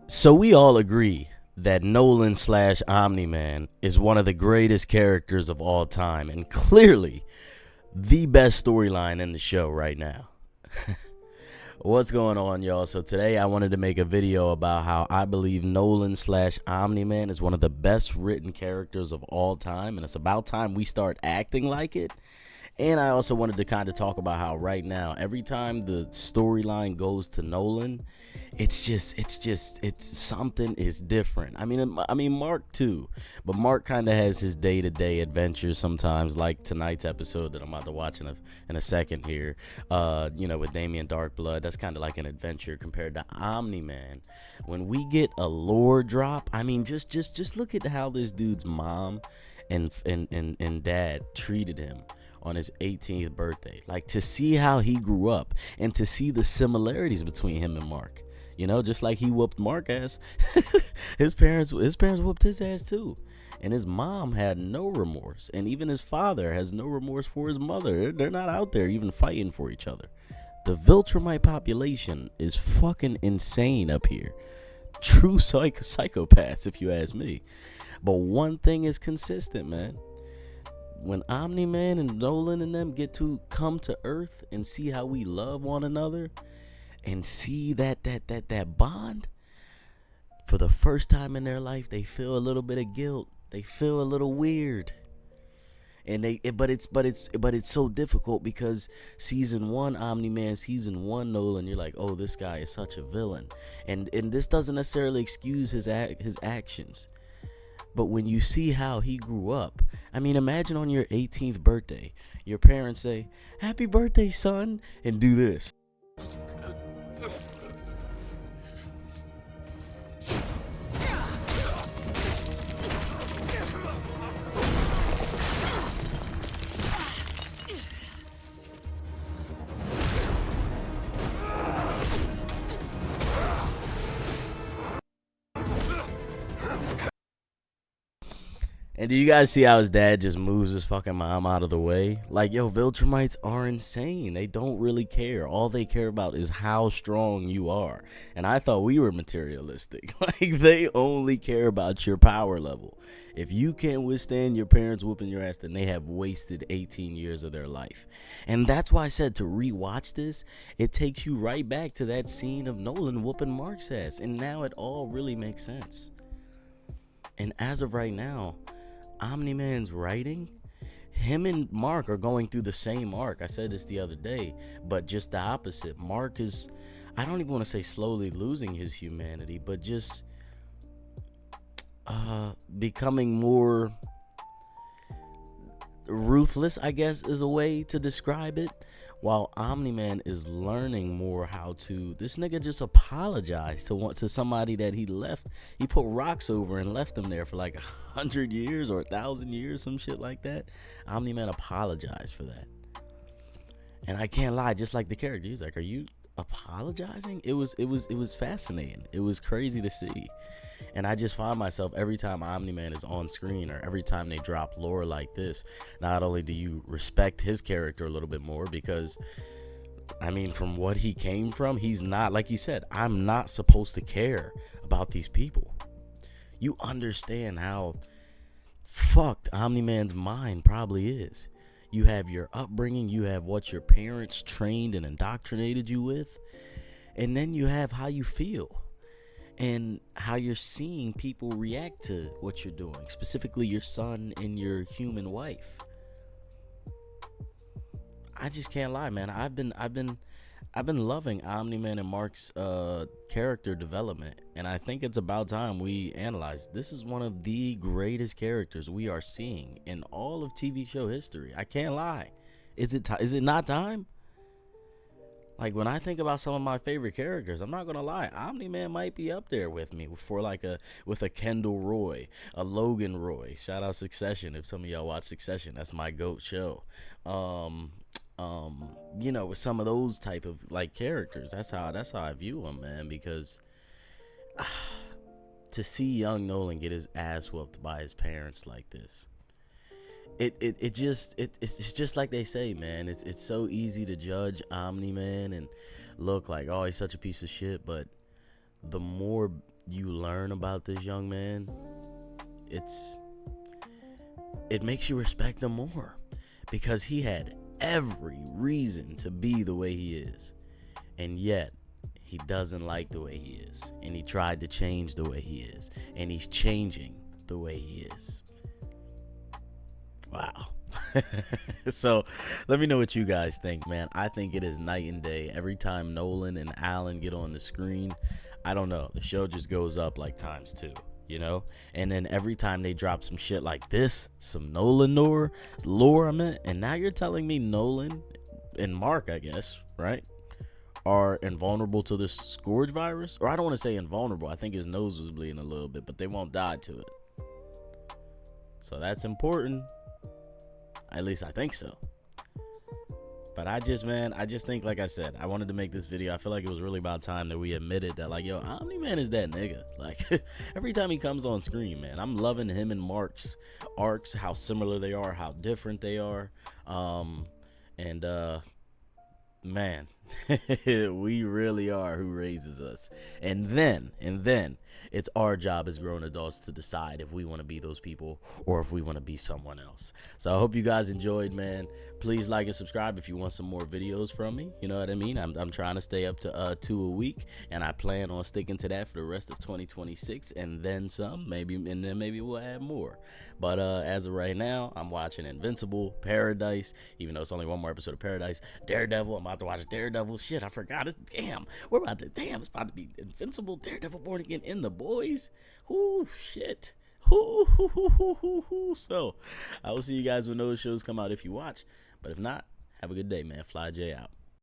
So we all agree that Nolan slash Omni-Man is one of the greatest characters of all time and clearly the best storyline in the show right now. What's going on, y'all? So today I wanted to make a video about how I believe Nolan slash Omni-Man is one of the best written characters of all time, and it's about time we start acting like it. And I also wanted to kind of talk about how right now, every time the storyline goes to Nolan, it's something is different. I mean Mark too, but Mark kind of has his day-to-day adventures sometimes, like tonight's episode that I'm about to watch in a second here. With Damien Darkblood, that's kind of like an adventure compared to Omni-Man. When we get a lore drop, I mean, just look at how this dude's mom and dad treated him on his 18th birthday. Like, to see how he grew up and to see the similarities between him and Mark. You know, just like he whooped Mark ass, his parents whooped his ass too. And his mom had no remorse, and even his father has no remorse for his mother. They're not out there even fighting for each other. The Viltrumite population is fucking insane up here. True psychopaths, if you ask me. But one thing is consistent, man. When Omni-Man and Nolan and them get to come to Earth and see how we love one another and see that bond, for the first time in their life, they feel a little bit of guilt. They feel a little weird. But it's so difficult because season 1 Omni-Man, season 1 Nolan, you're like, oh, this guy is such a villain, and this doesn't necessarily excuse his actions. But when you see how he grew up, I mean, imagine on your 18th birthday, your parents say, "Happy birthday, son," and do this. And do you guys see how his dad just moves his fucking mom out of the way? Like, yo, Viltrumites are insane. They don't really care. All they care about is how strong you are. And I thought we were materialistic. Like, they only care about your power level. If you can't withstand your parents whooping your ass, then they have wasted 18 years of their life. And that's why I said to rewatch this, it takes you right back to that scene of Nolan whooping Mark's ass. And now it all really makes sense. And as of right now, Omni-Man's writing, him and Mark are going through the same arc. I said this the other day, but just the opposite. Mark is, I don't even want to say slowly losing his humanity, but just becoming more ruthless, I guess, is a way to describe it. While Omni-Man is learning more how to, this nigga just apologized to somebody that he left. He put rocks over and left them there for like 100 years or 1,000 years, some shit like that. Omni-Man apologized for that. And I can't lie, just like the character, he's like, "Are you apologizing?" It was fascinating. It was crazy to see. And I just find myself, every time Omni-Man is on screen or every time they drop lore like this, not only do you respect his character a little bit more, because I mean, from what he came from, he's not, like he said, I'm not supposed to care about these people. You understand how fucked Omni-Man's mind probably is. You have your upbringing, you have what your parents trained and indoctrinated you with, and then you have how you feel and how you're seeing people react to what you're doing, specifically your son and your human wife. I just can't lie, man. I've been loving Omni-Man and Mark's character development, and I think it's about time we analyze. This is one of the greatest characters we are seeing in all of TV show history. I can't lie. Is it not time? Like, when I think about some of my favorite characters, I'm not gonna lie, Omni-Man might be up there with me with a Kendall Roy, a Logan Roy. Shout out Succession. If some of y'all watch Succession, that's my GOAT show. With some of those type of like characters, that's how I view them, man. Because to see young Nolan get his ass whooped by his parents like this, it's just like they say, man. It's so easy to judge Omni-Man and look like, oh, he's such a piece of shit. But the more you learn about this young man, it makes you respect him more, because he had every reason to be the way he is, and yet he doesn't like the way he is, and he tried to change the way he is, and he's changing the way he is. Wow. So let me know what you guys think, man. I think it is night and day. Every time Nolan and Alan get on the screen, I don't know, the show just goes up like times 2, you know? And then every time they drop some shit like this, some Nolan lore, I meant, and now you're telling me Nolan and Mark, I guess, right, are invulnerable to the Scourge virus? Or I don't want to say invulnerable. I think his nose was bleeding a little bit, but they won't die to it. So that's important. At least I think so. But I just think, like I said, I wanted to make this video. I feel like it was really about time that we admitted that, like, yo, Omni-Man is that nigga. Like, every time he comes on screen, man, I'm loving him and Mark's arcs, how similar they are, how different they are. Man, we really are who raises us. And then it's our job as grown adults to decide if we want to be those people or if we want to be someone else. So I hope you guys enjoyed, man. Please like and subscribe if you want some more videos from me. You know what I mean? I'm trying to stay up to 2 a week, and I plan on sticking to that for the rest of 2026 and then some, and then maybe we'll add more. But as of right now, I'm watching Invincible, Paradise, even though it's only one more episode of Paradise, Daredevil. I'm about to watch Daredevil. Shit, I forgot it. Damn, it's about to be Invincible, Daredevil, Born Again, in the boys. Ooh, shit. So I will see you guys when those shows come out if you watch. But if not, have a good day, man. Fly J out.